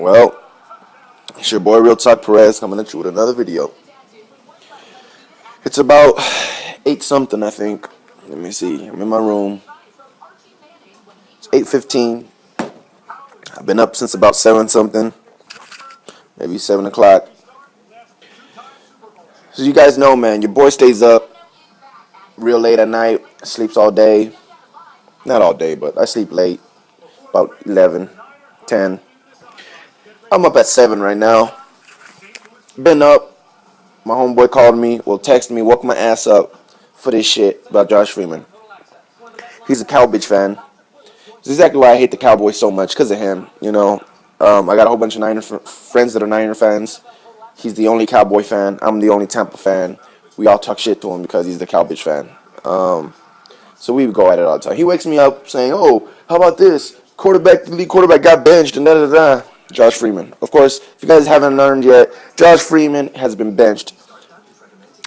Well, it's your boy Real Talk Perez coming at you with another video. It's about 8 something, I think. Let me see. I'm in my room. It's 8:15. I've been up since about 7 something, maybe 7 o'clock. So you guys know, man, your boy stays up real late at night, sleeps all day. Not all day, but I sleep late, about 11, 10. I'm up at 7 right now. Been up. My homeboy called me, texted me, woke my ass up for this shit about Josh Freeman. He's a Cowboys fan. It's exactly why I hate the Cowboys so much, because of him. I got a whole bunch of friends that are Niner fans. He's the only Cowboy fan. I'm the only Tampa fan. We all talk shit to him because he's the Cowboys fan. So we go at it all the time. He wakes me up saying, "Oh, how about this? The lead quarterback got benched and da da da." Josh Freeman. Of course, if you guys haven't learned yet, Josh Freeman has been benched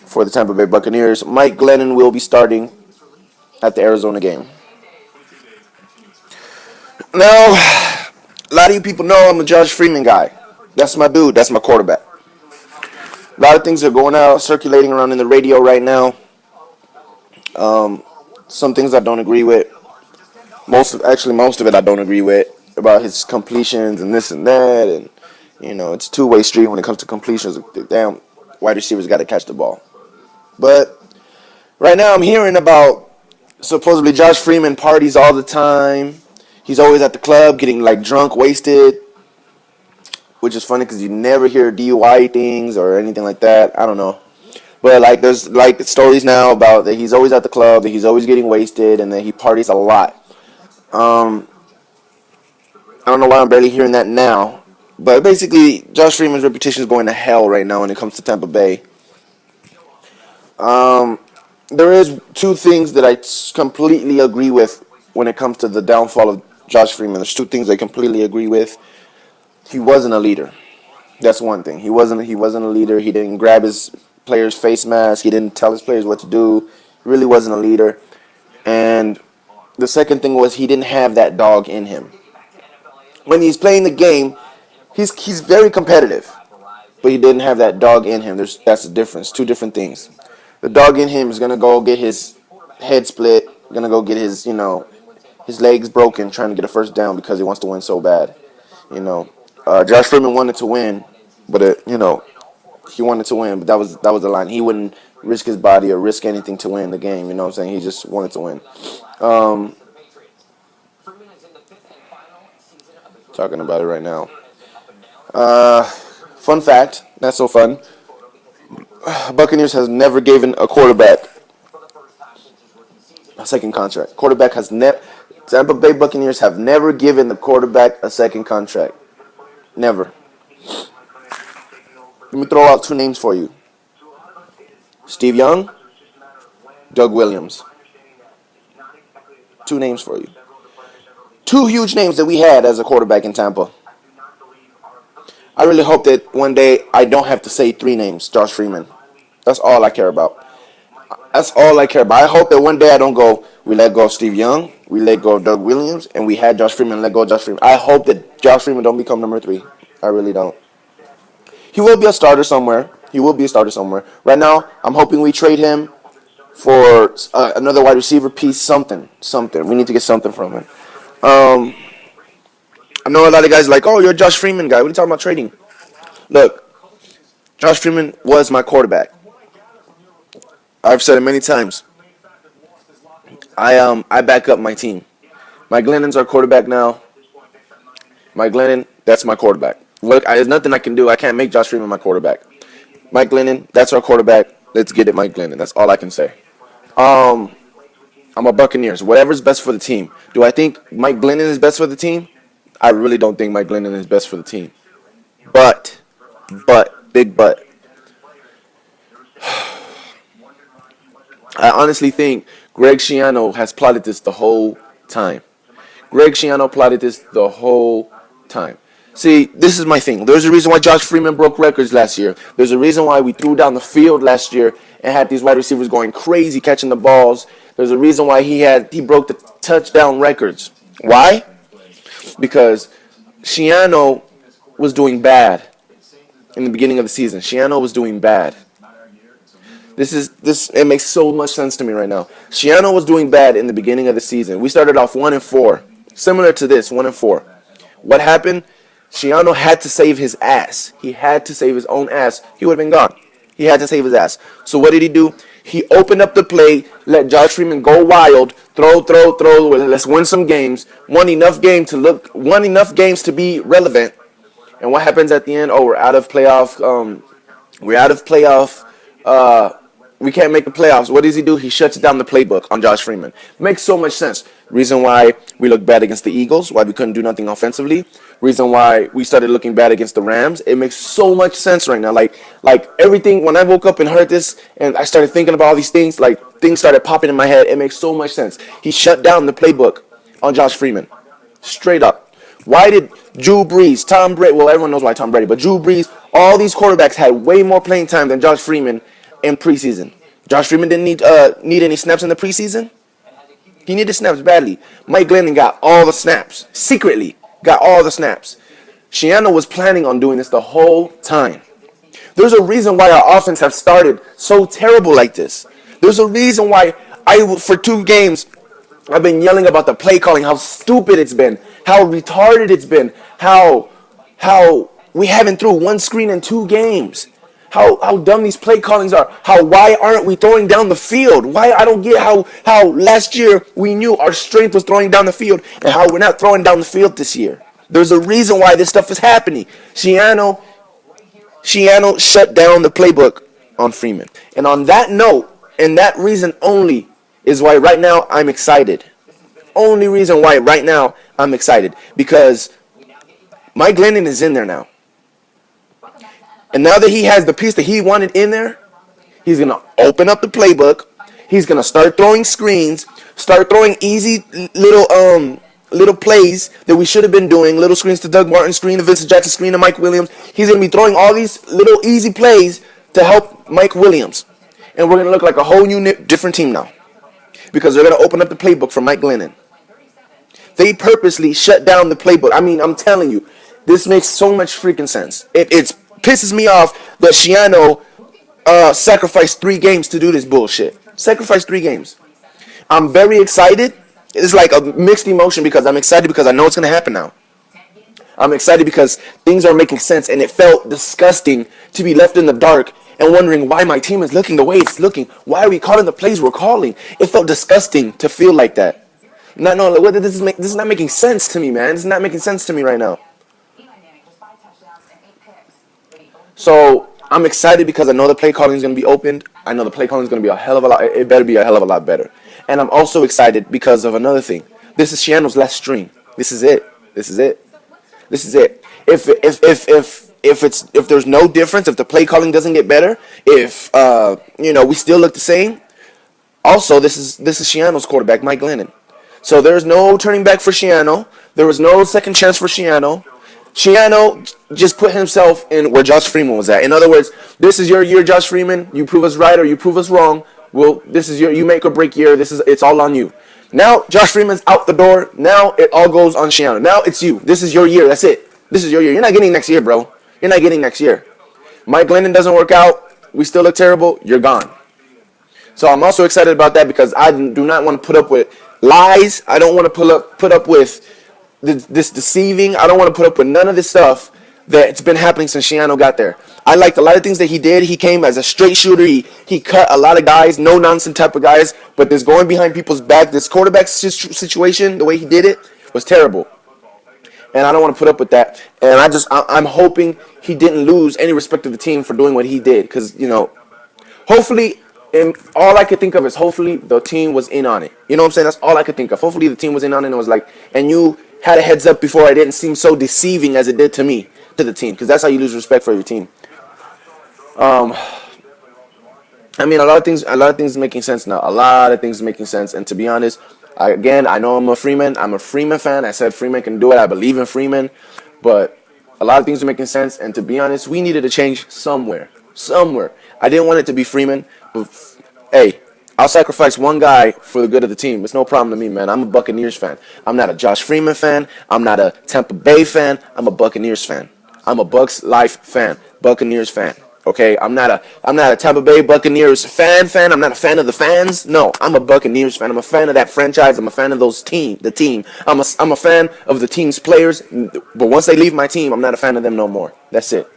for the Tampa Bay Buccaneers. Mike Glennon will be starting at the Arizona game. Now, a lot of you people know I'm a Josh Freeman guy. That's my dude. That's my quarterback. A lot of things are going out, circulating around in the radio right now. Some things I don't agree with. Most of it I don't agree with, about his completions and this and that. And, it's a two-way street when it comes to completions. The damn wide receivers got to catch the ball. But right now I'm hearing about supposedly Josh Freeman parties all the time. He's always at the club getting drunk, wasted, which is funny because you never hear DUI things or anything like that. I don't know. But there's stories now about that he's always at the club, that he's always getting wasted, and that he parties a lot. I don't know why I'm barely hearing that now. But basically, Josh Freeman's reputation is going to hell right now when it comes to Tampa Bay. There is two things that I completely agree with when it comes to the downfall of Josh Freeman. There's two things I completely agree with. He wasn't a leader. That's one thing. He wasn't a leader. He didn't grab his players' face mask. He didn't tell his players what to do. He really wasn't a leader. And the second thing was he didn't have that dog in him. When he's playing the game, he's very competitive, but he didn't have that dog in him. That's the difference. Two different things. The dog in him is gonna go get his head split, gonna go get his legs broken, trying to get a first down because he wants to win so bad. Josh Freeman wanted to win, but he wanted to win, but that was the line. He wouldn't risk his body or risk anything to win the game. You know what I'm saying? He just wanted to win. Talking about it right now. Fun fact, not so fun. Buccaneers has never given a quarterback a second contract. Tampa Bay Buccaneers have never given the quarterback a second contract. Never. Let me throw out two names for you. Steve Young, Doug Williams. Two names for you. Two huge names that we had as a quarterback in Tampa. I really hope that one day I don't have to say three names, Josh Freeman. That's all I care about. I hope that one day I don't go, we let go of Steve Young, we let go of Doug Williams, and we had Josh Freeman, let go of Josh Freeman. I hope that Josh Freeman don't become number 3. I really don't. He will be a starter somewhere. Right now, I'm hoping we trade him for another wide receiver piece, something. We need to get something from him. I know a lot of guys are like, "Oh, you're a Josh Freeman guy. What are you talking about trading?" Look, Josh Freeman was my quarterback. I've said it many times. I back up my team. Mike Glennon's our quarterback now. Mike Glennon, that's my quarterback. Look, there's nothing I can do. I can't make Josh Freeman my quarterback. Mike Glennon, that's our quarterback. Let's get it, Mike Glennon. That's all I can say. I'm a Buccaneers. Whatever's best for the team. Do I think Mike Glennon is best for the team? I really don't think Mike Glennon is best for the team. But, big but. I honestly think Greg Schiano has plotted this the whole time. See, this is my thing. There's a reason why Josh Freeman broke records last year. There's a reason why we threw down the field last year and had these wide receivers going crazy catching the balls. There's a reason why he broke the touchdown records. Why? Because Schiano was doing bad in the beginning of the season. Shiano was doing bad. It makes so much sense to me right now. Shiano was doing bad in the beginning of the season. We started off 1-4, similar to this, 1-4. What happened? Shiano had to save his ass. He had to save his own ass. He would have been gone. He had to save his ass. So what did he do? He opened up the play, let Josh Freeman go wild, throw. Let's win some games. Won enough games to be relevant. And what happens at the end? Oh, we're out of playoff. We're out of playoff. We can't make the playoffs. What does he do? He shuts down the playbook on Josh Freeman. Makes so much sense. Reason why we looked bad against the Eagles, why we couldn't do nothing offensively. Reason why we started looking bad against the Rams. It makes so much sense right now. Like everything, when I woke up and heard this and I started thinking about all these things, like things started popping in my head. It makes so much sense. He shut down the playbook on Josh Freeman. Straight up. Why did Drew Brees, Tom Brady, well, everyone knows why Tom Brady, but Drew Brees, all these quarterbacks had way more playing time than Josh Freeman in preseason. Josh Freeman didn't need any snaps in the preseason. He needed snaps badly. Mike Glennon got all the snaps. Secretly got all the snaps. Shiano was planning on doing this the whole time. There's a reason why our offense has started so terrible like this. There's a reason why for 2 games, I've been yelling about the play calling, how stupid it's been, how retarded it's been, how we haven't threw one screen in 2 games. How dumb these play callings are. Why aren't we throwing down the field? Why I don't get how last year we knew our strength was throwing down the field and how we're not throwing down the field this year. There's a reason why this stuff is happening. Shiano shut down the playbook on Freeman. And on that note, and that reason only, is why right now I'm excited. Only reason why right now I'm excited. Because Mike Glennon is in there now. And now that he has the piece that he wanted in there, he's going to open up the playbook. He's going to start throwing screens, start throwing easy little plays that we should have been doing, little screens to Doug Martin, screen to Vincent Jackson, screen to Mike Williams. He's going to be throwing all these little easy plays to help Mike Williams. And we're going to look like a whole new, different team now. Because they're going to open up the playbook for Mike Glennon. They purposely shut down the playbook. I mean, I'm telling you, this makes so much freaking sense. It pisses me off that Shiano sacrificed 3 games to do this bullshit. Sacrificed 3 games. I'm very excited. It's like a mixed emotion because I'm excited because I know it's going to happen now. I'm excited because things are making sense, and it felt disgusting to be left in the dark and wondering why my team is looking the way it's looking. Why are we calling the plays we're calling? It felt disgusting to feel like that. This is not making sense to me, man. This is not making sense to me right now. So I'm excited because I know the play calling is going to be opened. I know the play calling is going to be a hell of a lot. It better be a hell of a lot better. And I'm also excited because of another thing. This is Shiano's last stream. This is it. If there's no difference, if the play calling doesn't get better, if we still look the same. Also, this is Shiano's quarterback, Mike Glennon. So there's no turning back for Shiano. There was no second chance for Shiano. Shiano just put himself in where Josh Freeman was at. In other words, this is your year, Josh Freeman. You prove us right or you prove us wrong. Well, this is you make or break year. It's all on you. Now Josh Freeman's out the door. Now it all goes on Shiano. Now it's you. This is your year. That's it. This is your year. You're not getting next year, bro. You're not getting next year. Mike Glennon doesn't work out. We still look terrible. You're gone. So I'm also excited about that because I do not want to put up with lies. I don't want to put up with this deceiving. I don't want to put up with none of this stuff that's been happening since Shiano got there. I liked a lot of things that he did. He came as a straight shooter. He cut a lot of guys, no nonsense type of guys. But this going behind people's back, this quarterback situation, the way he did it was terrible. And I don't want to put up with that. And I'm hoping he didn't lose any respect of the team for doing what he did. Because, hopefully, and all I could think of is hopefully the team was in on it. You know what I'm saying? That's all I could think of. Hopefully the team was in on it and it was like, and you had a heads up before it didn't seem so deceiving as it did to me, to the team. Because that's how you lose respect for your team. I mean, a lot of things making sense now. A lot of things making sense. And to be honest, I know I'm a Freeman. I'm a Freeman fan. I said Freeman can do it. I believe in Freeman. But a lot of things are making sense. And to be honest, we needed a change somewhere. I didn't want it to be Freeman. But, hey, I'll sacrifice one guy for the good of the team. It's no problem to me, man. I'm a Buccaneers fan. I'm not a Josh Freeman fan. I'm not a Tampa Bay fan. I'm a Buccaneers fan. I'm a Bucks life fan, Buccaneers fan. Okay, I'm not a Tampa Bay Buccaneers fan. I'm not a fan of the fans. No, I'm a Buccaneers fan. I'm a fan of that franchise. I'm a fan of the team. I'm a fan of the team's players. But once they leave my team, I'm not a fan of them no more. That's it.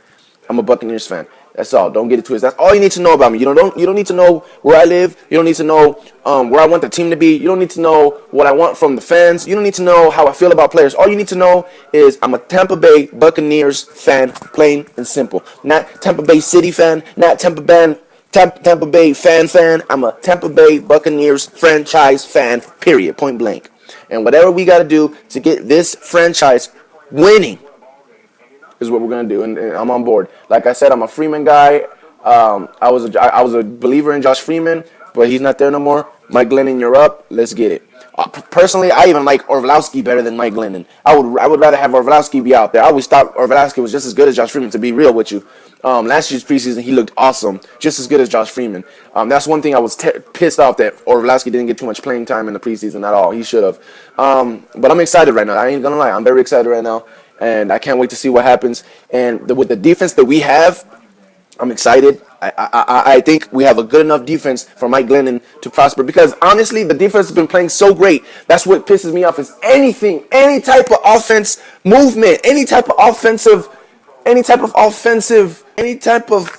I'm a Buccaneers fan. That's all. Don't get it twisted. That's all you need to know about me. You don't need to know where I live. You don't need to know where I want the team to be. You don't need to know what I want from the fans. You don't need to know how I feel about players. All you need to know is I'm a Tampa Bay Buccaneers fan, plain and simple. Not Tampa Bay City fan. Not Tampa Bay fan. I'm a Tampa Bay Buccaneers franchise fan. Period. Point blank. And whatever we got to do to get this franchise winning is what we're gonna do, and I'm on board. Like I said, I'm a Freeman guy. I was a believer in Josh Freeman, but he's not there no more. Mike Glennon, you're up. Let's get it. Personally, I even like Orlovsky better than Mike Glennon. I would rather have Orlovsky be out there. I always thought Orlovsky was just as good as Josh Freeman. To be real with you, last year's preseason he looked awesome, just as good as Josh Freeman. That's one thing I was pissed off that Orlovsky didn't get too much playing time in the preseason at all. He should have. But I'm excited right now. I ain't gonna lie. I'm very excited right now. And I can't wait to see what happens. And with the defense that we have, I'm excited. I think we have a good enough defense for Mike Glennon to prosper. Because honestly, the defense has been playing so great. That's what pisses me off is any type of offense movement, any type of offensive movement, any type of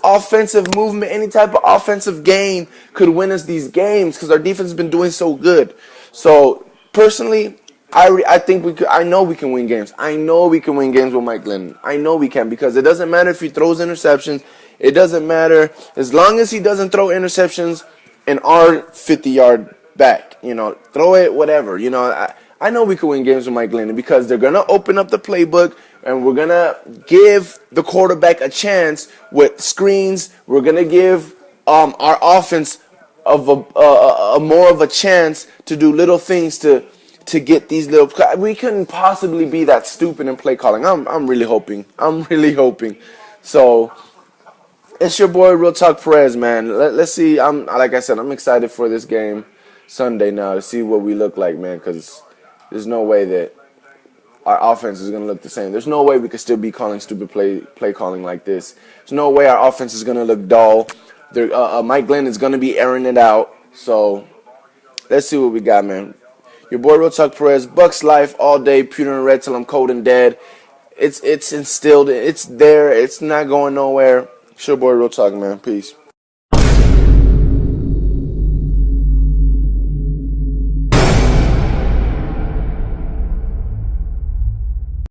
offensive gain could win us these games because our defense has been doing so good. So personally, I think we could. I know we can win games. I know we can win games with Mike Glennon. I know we can because it doesn't matter if he throws interceptions. It doesn't matter as long as he doesn't throw interceptions in our 50-yard back. Throw it, whatever. I know we can win games with Mike Glennon because they're gonna open up the playbook and we're gonna give the quarterback a chance with screens. We're gonna give our offense of a more of a chance to do little things to get these little. We couldn't possibly be that stupid in play calling. I'm really hoping. So it's your boy Real Talk Perez, man. Let's see. Like I said, I'm excited for this game Sunday now to see what we look like, man. Because there's no way that our offense is gonna look the same. There's no way we could still be calling stupid play calling like this. There's no way our offense is gonna look dull. Mike Glenn is gonna be airing it out. So let's see what we got, man. Your boy Real Talk Perez, Bucks life all day, pewter and red till I'm cold and dead. It's instilled, it's there, it's not going nowhere. It's your boy Real Talk, man. Peace.